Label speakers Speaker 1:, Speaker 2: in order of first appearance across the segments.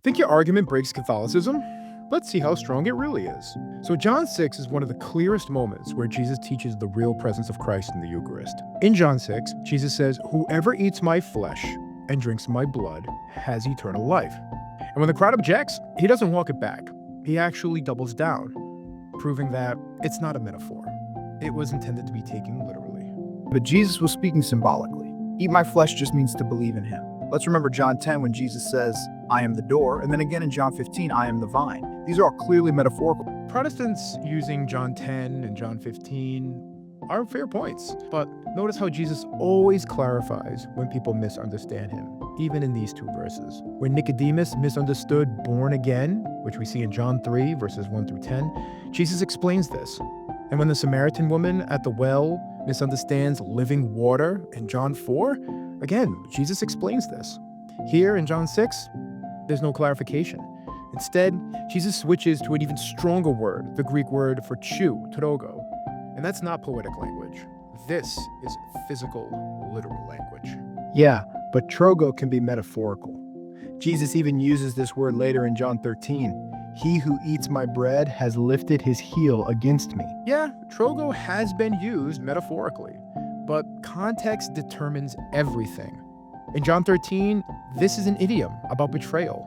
Speaker 1: Think your argument breaks Catholicism? Let's see how strong it really is. So John 6 is one of the clearest moments where Jesus teaches the real presence of Christ in the Eucharist. In John 6, Jesus says, "Whoever eats my flesh and drinks my blood has eternal life." And when the crowd objects, he doesn't walk it back. He actually doubles down, proving that it's not a metaphor. It was intended to be taken literally.
Speaker 2: But Jesus was speaking symbolically. Eat my flesh just means to believe in him. Let's remember John 10 when Jesus says, "I am the door," and then again in John 15, "I am the vine." These are all clearly metaphorical.
Speaker 1: Protestants using John 10 and John 15 are fair points, but notice how Jesus always clarifies when people misunderstand him, even in these two verses. When Nicodemus misunderstood born again, which we see in John 3, verses 1 through 10, Jesus explains this. And when the Samaritan woman at the well misunderstands living water in John 4, again, Jesus explains this. Here in John 6, there's no clarification. Instead, Jesus switches to an even stronger word, the Greek word for chew, trogo. And that's not poetic language. This is physical, literal language.
Speaker 2: Yeah, but trogo can be metaphorical. Jesus even uses this word later in John 13. "He who eats my bread has lifted his heel against me."
Speaker 1: Yeah, trogo has been used metaphorically, but context determines everything. In John 13, this is an idiom about betrayal.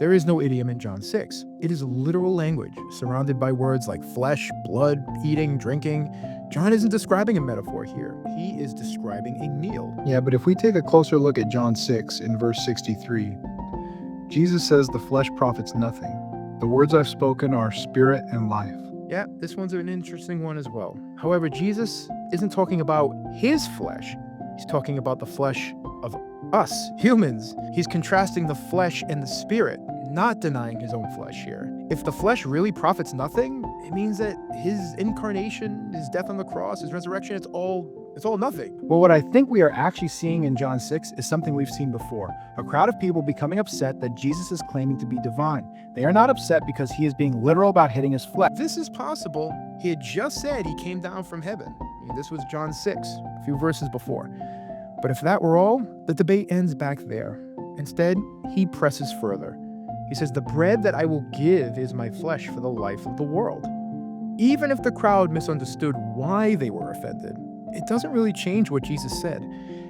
Speaker 1: There is no idiom in John 6. It is literal language, surrounded by words like flesh, blood, eating, drinking. John isn't describing a metaphor here. He is describing a meal.
Speaker 2: Yeah, but if we take a closer look at John 6 in verse 63, Jesus says the flesh profits nothing. The words I've spoken are spirit and life.
Speaker 1: Yeah, this one's an interesting one as well. However, Jesus isn't talking about his flesh. He's talking about the flesh of us, humans. He's contrasting the flesh and the spirit, not denying his own flesh here. If the flesh really profits nothing, it means that his incarnation, his death on the cross, his resurrection, it's all nothing.
Speaker 2: Well, what I think we are actually seeing in John 6 is something we've seen before. A crowd of people becoming upset that Jesus is claiming to be divine. They are not upset because he is being literal about hitting his flesh.
Speaker 1: This is possible. He had just said he came down from heaven. This was John 6, a few verses before. But if that were all, the debate ends back there. Instead, he presses further. He says, "The bread that I will give is my flesh for the life of the world." Even if the crowd misunderstood why they were offended, it doesn't really change what Jesus said.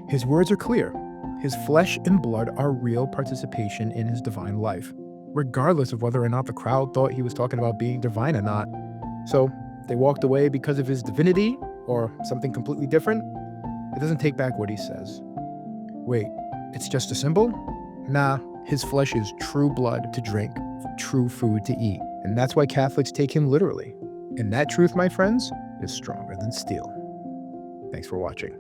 Speaker 1: His words are clear. His flesh and blood are real participation in his divine life, regardless of whether or not the crowd thought he was talking about being divine or not. So they walked away because of his divinity or something completely different. It doesn't take back what he says. Wait, it's just a symbol? Nah, his flesh is true blood to drink, true food to eat. And that's why Catholics take him literally. And that truth, my friends, is stronger than steel. Thanks for watching.